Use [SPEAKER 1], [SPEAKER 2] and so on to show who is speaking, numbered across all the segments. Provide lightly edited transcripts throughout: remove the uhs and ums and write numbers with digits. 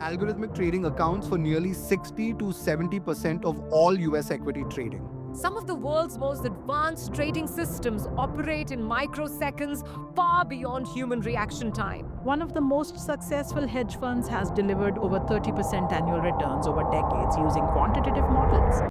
[SPEAKER 1] Algorithmic trading accounts for nearly 60 to 70% of all US equity trading.
[SPEAKER 2] Some of the world's most advanced trading systems operate in microseconds, far beyond human reaction time.
[SPEAKER 3] One of the most successful hedge funds has delivered over 30% annual returns over decades using quantitative models.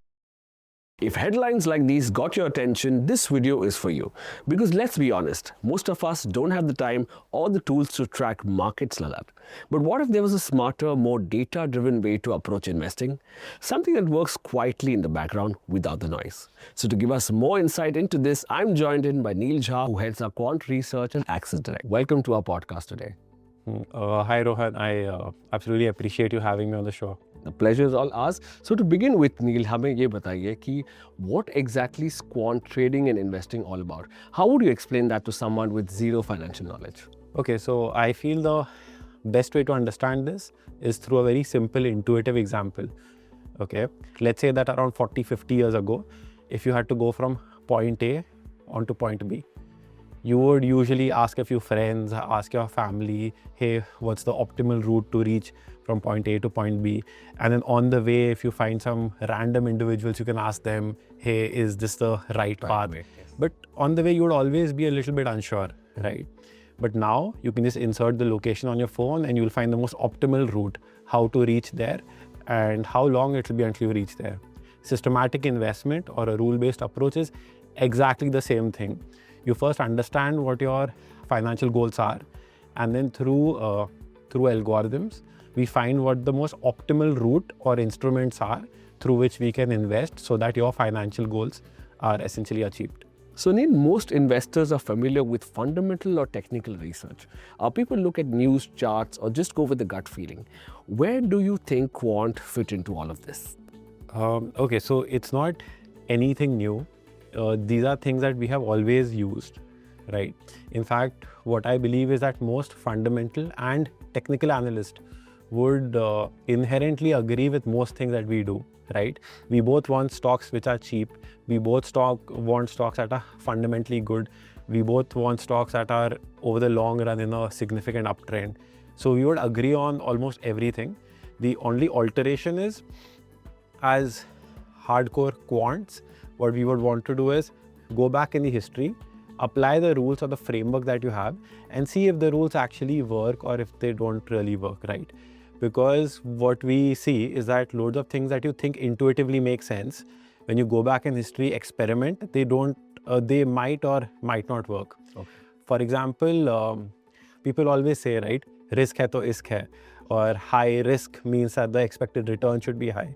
[SPEAKER 4] If headlines like these got your attention, this video is for you. Because let's be honest, most of us don't have the time or the tools to track markets like that. But what if there was a smarter, more data-driven way to approach investing? Something that works quietly in the background without the noise. So to give us more insight into this, I'm joined in by Neil Jha, who heads our Quant Research and Access Direct. Welcome to our podcast today.
[SPEAKER 5] Hi Rohan, I absolutely appreciate you having me on the show.
[SPEAKER 4] The pleasure is all ours. So to begin with, Neil, हमें ये बताइए कि what exactly is quant trading and investing all about? How would you explain that to someone with zero financial knowledge?
[SPEAKER 5] Okay, so I feel the best way to understand this is through a very simple, intuitive example. Okay, let's say that around 40, 50 years ago, if you had to go from point A onto point B, you would usually ask a few friends, ask your family, hey, what's the optimal route to reach from point A to point B? And then on the way, if you find some random individuals, you can ask them, hey, is this the right path?
[SPEAKER 4] Yes.
[SPEAKER 5] But on the way, you would always be a little bit unsure, right? But now you can just insert the location on your phone and you'll find the most optimal route, how to reach there and how long it will be until you reach there. Systematic investment or a rule-based approach is exactly the same thing. You first understand what your financial goals are, and then through algorithms, we find what the most optimal route or instruments are through which we can invest so that your financial goals are essentially achieved.
[SPEAKER 4] So Neil, most investors are familiar with fundamental or technical research. People look at news, charts, or just go with the gut feeling. Where do you think quant fit into all of this?
[SPEAKER 5] Okay, so it's not anything new. These are things that we have always used, right? In fact, what I believe is that most fundamental and technical analysts would inherently agree with most things that we do, right? We both want stocks which are cheap. We both want stocks that are fundamentally good. We both want stocks that are over the long run in a significant uptrend. So we would agree on almost everything. The only alteration is, as hardcore quants, what we would want to do is go back in the history, apply the rules or the framework that you have and see if the rules actually work or if they don't really work, right? Because what we see is that loads of things that you think intuitively make sense, when you go back in history, experiment, they might or might not work.
[SPEAKER 4] Okay.
[SPEAKER 5] For example, people always say, right, risk hai to isk hai, or high risk means that the expected return should be high.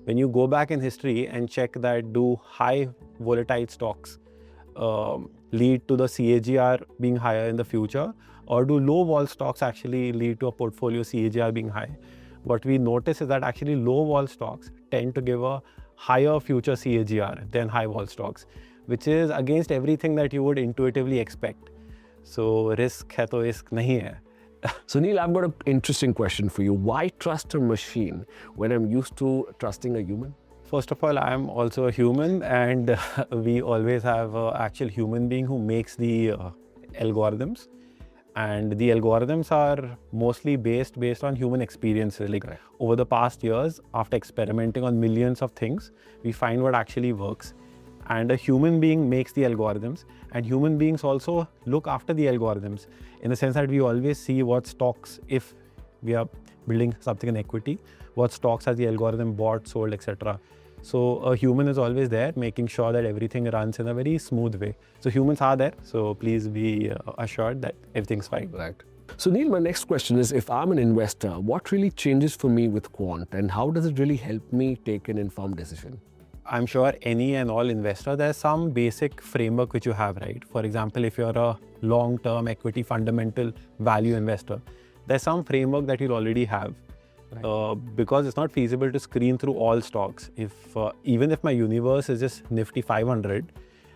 [SPEAKER 5] When you go back in history and check that do high volatile stocks lead to the CAGR being higher in the future, or do low vol stocks actually lead to a portfolio CAGR being high? What we notice is that actually low vol stocks tend to give a higher future CAGR than high vol stocks, which is against everything that you would intuitively expect. So risk hai to isk nahi hai.
[SPEAKER 4] So Neil, I've got an interesting question for you. Why trust a machine when I'm used to trusting a human?
[SPEAKER 5] First of all, I'm also a human, and we always have an actual human being who makes the algorithms. And the algorithms are mostly based on human experiences. Like
[SPEAKER 4] Correct.
[SPEAKER 5] Over the past years, after experimenting on millions of things, we find what actually works. And a human being makes the algorithms, and human beings also look after the algorithms in the sense that we always see what stocks, if we are building something in equity, what stocks has the algorithm bought, sold, etc. So a human is always there making sure that everything runs in a very smooth way. So humans are there, so please be assured that everything's fine.
[SPEAKER 4] Right. So Neil, my next question is, if I'm an investor, what really changes for me with quant and how does it really help me take an informed decision?
[SPEAKER 5] I'm sure any and all investor, there's some basic framework which you have, right? For example, if you're a long-term equity fundamental value investor, there's some framework that you'll already have. Right. Because it's not feasible to screen through all stocks. Even if my universe is just Nifty 500,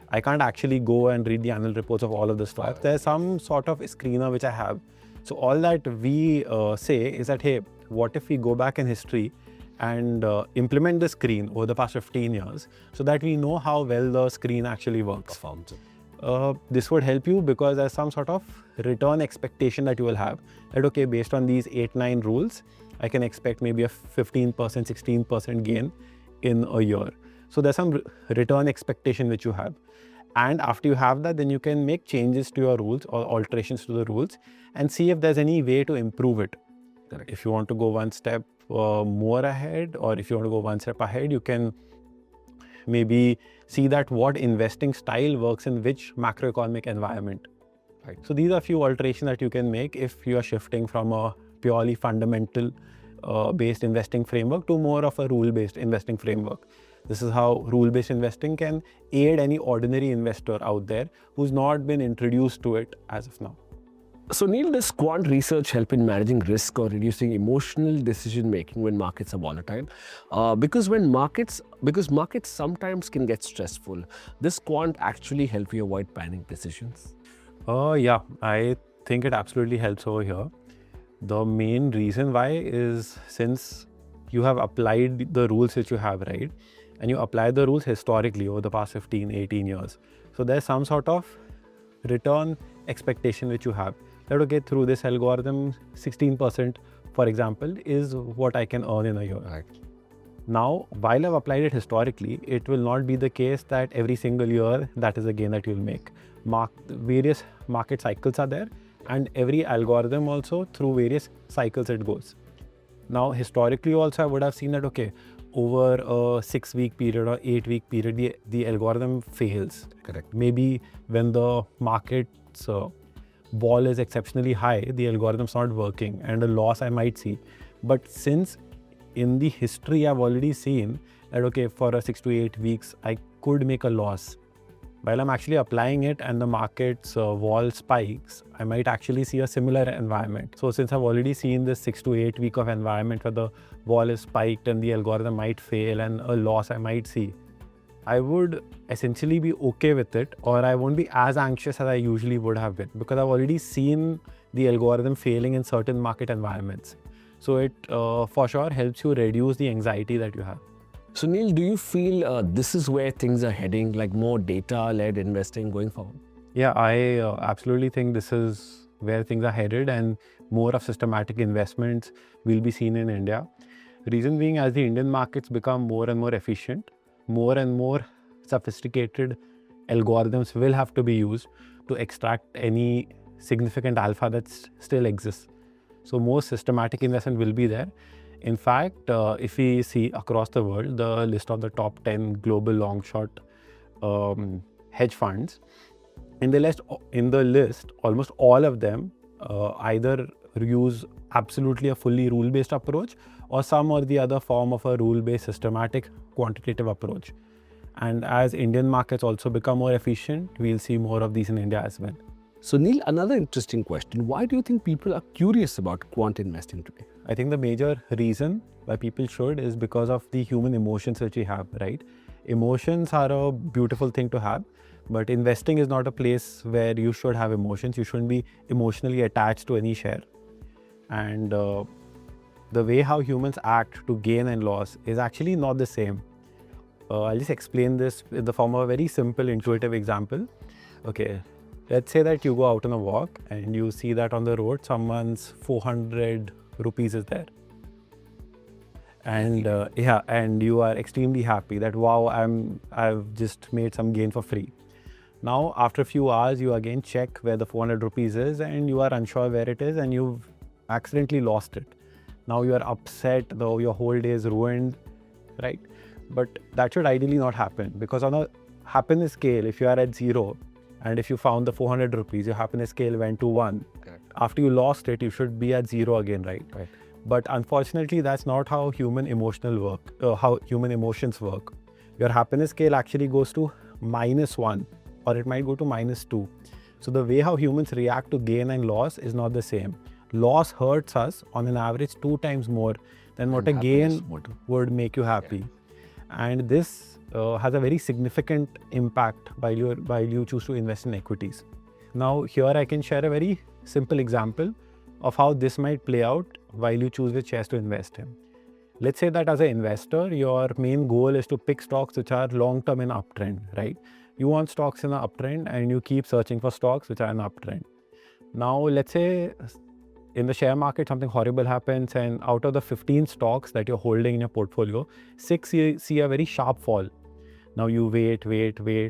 [SPEAKER 5] I can't actually go and read the annual reports of all of the stocks. Right. There's some sort of screener which I have. So all that we say is that, hey, what if we go back in history and implement the screen over the past 15 years so that we know how well the screen actually works. This would help you because there's some sort of return expectation that you will have. That okay, based on these 8-9 rules, I can expect maybe a 15%, 16% gain in a year. So there's some return expectation which you have. And after you have that, then you can make changes to your rules or alterations to the rules and see if there's any way to improve it.
[SPEAKER 4] Correct.
[SPEAKER 5] If you want to go one step more ahead, or if you want to go one step ahead, you can maybe see that what investing style works in which macroeconomic environment.
[SPEAKER 4] Right.
[SPEAKER 5] So these are a few alterations that you can make if you are shifting from a purely fundamental based investing framework to more of a rule-based investing framework. This is how rule-based investing can aid any ordinary investor out there who's not been introduced to it as of now.
[SPEAKER 4] So Neil, does quant research help in managing risk or reducing emotional decision making when markets are volatile? Because markets sometimes can get stressful, does quant actually help you avoid panic decisions?
[SPEAKER 5] Yeah, I think it absolutely helps over here. The main reason why is since you have applied the rules which you have, right? And you apply the rules historically over the past 15, 18 years. So there's some sort of return expectation which you have. That okay, through this algorithm, 16%, for example, is what I can earn in a year.
[SPEAKER 4] Right.
[SPEAKER 5] Now, while I've applied it historically, it will not be the case that every single year that is a gain that you'll make. Various market cycles are there, and every algorithm also through various cycles it goes. Now, historically also I would have seen that okay, over a 6-week period or 8-week period, the algorithm fails.
[SPEAKER 4] Correct.
[SPEAKER 5] Maybe when the market's ball is exceptionally high, the algorithm's not working and a loss I might see. But since in the history I've already seen that okay, for a 6 to 8 weeks I could make a loss. While I'm actually applying it and the market's wall spikes, I might actually see a similar environment. So since I've already seen this 6 to 8 week of environment where the wall is spiked and the algorithm might fail and a loss I might see, I would essentially be okay with it, or I won't be as anxious as I usually would have been because I've already seen the algorithm failing in certain market environments. So it for sure helps you reduce the anxiety that you have.
[SPEAKER 4] So Neil, do you feel this is where things are heading, like more data-led investing going forward?
[SPEAKER 5] Yeah, I absolutely think this is where things are headed, and more of systematic investments will be seen in India. Reason being, as the Indian markets become more and more efficient, more and more sophisticated algorithms will have to be used to extract any significant alpha that still exists. So more systematic investment will be there. In fact, if we see across the world, the list of the top 10 global long-short hedge funds, in the list, almost all of them either use absolutely a fully rule-based approach or some or the other form of a rule-based systematic quantitative approach. And as Indian markets also become more efficient, we'll see more of these in India as well.
[SPEAKER 4] So Neil, another interesting question. Why do you think people are curious about quant investing today?
[SPEAKER 5] I think the major reason why people should is because of the human emotions which we have, right? Emotions are a beautiful thing to have, but investing is not a place where you should have emotions. You shouldn't be emotionally attached to any share. And the way how humans act to gain and loss is actually not the same. I'll just explain this in the form of a very simple, intuitive example. Okay, let's say that you go out on a walk and you see that on the road someone's 400 rupees is there. And and you are extremely happy that wow, I've just made some gain for free. Now after a few hours you again check where the 400 rupees is and you are unsure where it is and you've accidentally lost it. Now you are upset, though your whole day is ruined, right? But that should ideally not happen, because on a happiness scale, if you are at 0 and if you found the 400 rupees, your happiness scale went to 1.
[SPEAKER 4] Correct.
[SPEAKER 5] After you lost it, you should be at 0 again, right?
[SPEAKER 4] Right.
[SPEAKER 5] But unfortunately, that's not how human emotions work. Your happiness scale actually goes to -1, or it might go to -2. So the way how humans react to gain and loss is not the same. Loss hurts us on an average 2 times more than what a gain would make you happy. And this has a very significant impact while you choose to invest in equities. Now here I can share a very simple example of how this might play out while you choose which shares to invest in. Let's say that as an investor, your main goal is to pick stocks which are long-term in uptrend, right? You want stocks in an uptrend and you keep searching for stocks which are in uptrend. Now let's say in the share market, something horrible happens, and out of the 15 stocks that you're holding in your portfolio, 6 see a very sharp fall. Now you wait,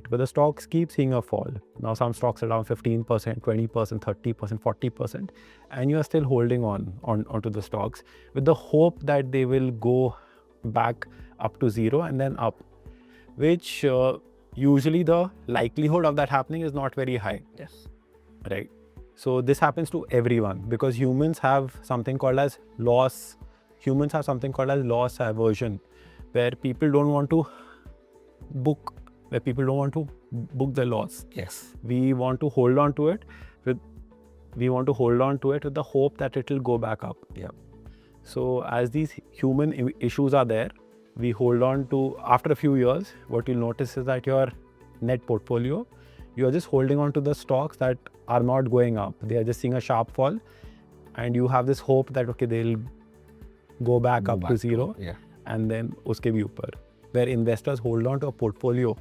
[SPEAKER 5] but the stocks keep seeing a fall. Now some stocks are down 15%, 20%, 30%, 40%, and you are still holding onto the stocks with the hope that they will go back up to zero and then up, which usually the likelihood of that happening is not very high.
[SPEAKER 4] Yes.
[SPEAKER 5] Right. So this happens to everyone because humans have something called as loss. Humans have something called as loss aversion, where people don't want to book the loss.
[SPEAKER 4] Yes.
[SPEAKER 5] We want to hold on to it with the hope that it will go back up.
[SPEAKER 4] Yeah.
[SPEAKER 5] So as these human issues are there, we hold on to, after a few years, what you'll notice is that your net portfolio, you are just holding on to the stocks that are not going up. They are just seeing a sharp fall, and you have this hope that, okay, they'll go back up to zero,
[SPEAKER 4] Yeah.
[SPEAKER 5] and then uske bhi upar. Where investors hold on to a portfolio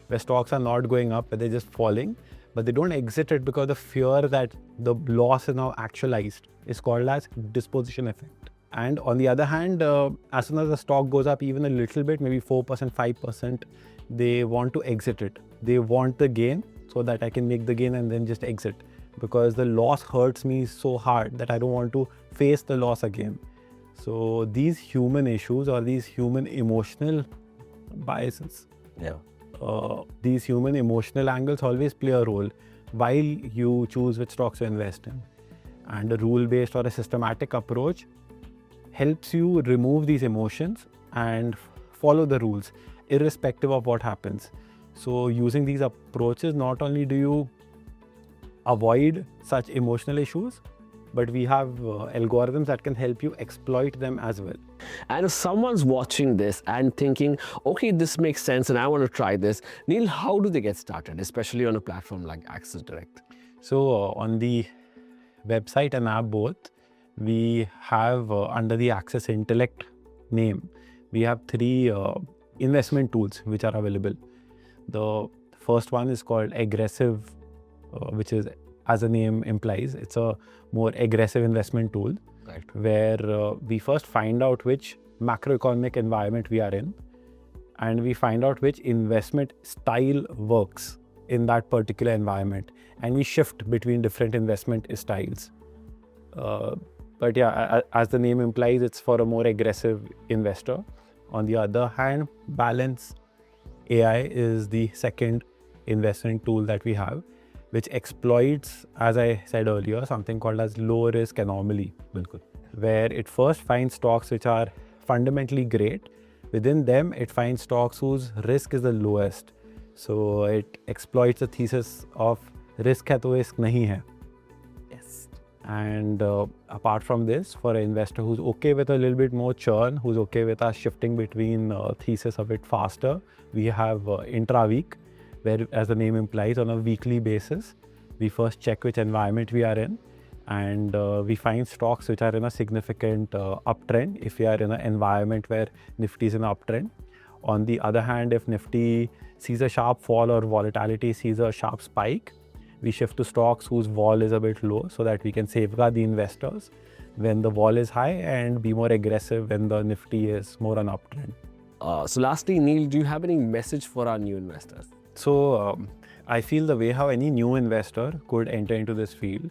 [SPEAKER 5] where stocks are not going up, but they're just falling, but they don't exit it because the fear that the loss is now actualized is called as disposition effect. And on the other hand, as soon as the stock goes up even a little bit, maybe 4%, 5%, they want to exit it. They want the gain so that I can make the gain and then just exit, because the loss hurts me so hard that I don't want to face the loss again. So these human issues or these human emotional biases, these human emotional angles always play a role while you choose which stocks to invest in. And a rule-based or a systematic approach helps you remove these emotions and follow the rules irrespective of what happens. So using these approaches, not only do you avoid such emotional issues, but we have algorithms that can help you exploit them as well.
[SPEAKER 4] And if someone's watching this and thinking, okay, this makes sense and I want to try this, Neil, how do they get started, especially on a platform like Axis Direct?
[SPEAKER 5] So on the website and app both, we have under the Axis Intellect name, we have 3 investment tools which are available. The first one is called Aggressive, which is, as the name implies, it's a more aggressive investment tool,
[SPEAKER 4] Right.
[SPEAKER 5] where we first find out which macroeconomic environment we are in, and we find out which investment style works in that particular environment, and we shift between different investment styles. But yeah, as the name implies, it's for a more aggressive investor. On the other hand, Balance AI is the second investment tool that we have, which exploits, as I said earlier, something called as low risk anomaly, where it first finds stocks which are fundamentally great. Within them, it finds stocks whose risk is the lowest. So it exploits the thesis of risk hai to risk nahi hai.
[SPEAKER 4] Yes.
[SPEAKER 5] And apart from this, for an investor who's okay with a little bit more churn, who's okay with us shifting between thesis a bit faster, we have intra-week, where, as the name implies, on a weekly basis, we first check which environment we are in, and we find stocks which are in a significant uptrend if we are in an environment where Nifty is in an uptrend. On the other hand, if Nifty sees a sharp fall or volatility sees a sharp spike, we shift to stocks whose vol is a bit low so that we can safeguard the investors when the vol is high and be more aggressive when the Nifty is more on uptrend.
[SPEAKER 4] So lastly, Neil, do you have any message for our new investors?
[SPEAKER 5] So I feel the way how any new investor could enter into this field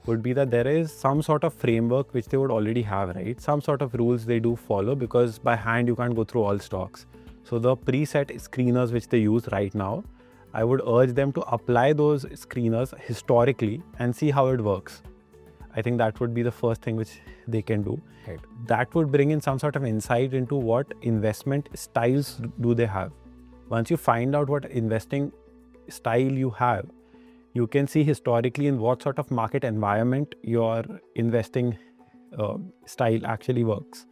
[SPEAKER 5] would be that there is some sort of framework which they would already have, right? Some sort of rules they do follow, because by hand you can't go through all stocks. So the preset screeners which they use right now, I would urge them to apply those screeners historically and see how it works. I think that would be the first thing which they can do.
[SPEAKER 4] Right.
[SPEAKER 5] That would bring in some sort of insight into what investment styles do they have. Once you find out what investing style you have, you can see historically in what sort of market environment your investing style actually works,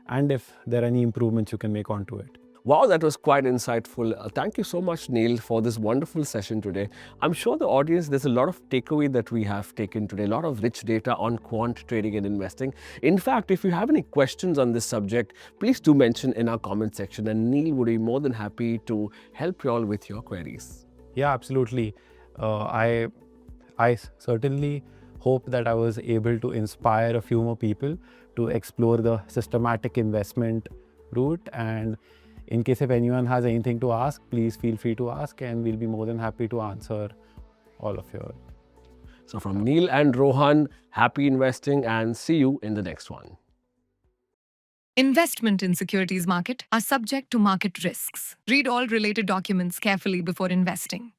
[SPEAKER 5] and if there are any improvements you can make onto it.
[SPEAKER 4] Wow, that was quite insightful. Thank you so much, Neil, for this wonderful session today. I'm sure the audience, there's a lot of takeaway that we have taken today, a lot of rich data on quant trading and investing. In fact, if you have any questions on this subject, please do mention in our comment section, and Neil would be more than happy to help you all with your queries.
[SPEAKER 5] Yeah, absolutely. I certainly hope that I was able to inspire a few more people to explore the systematic investment route. And in case if anyone has anything to ask, please feel free to ask, and we'll be more than happy to answer all of your.
[SPEAKER 4] So from Neil and Rohan, happy investing and see you in the next one.
[SPEAKER 2] Investment in securities market are subject to market risks. Read all related documents carefully before investing.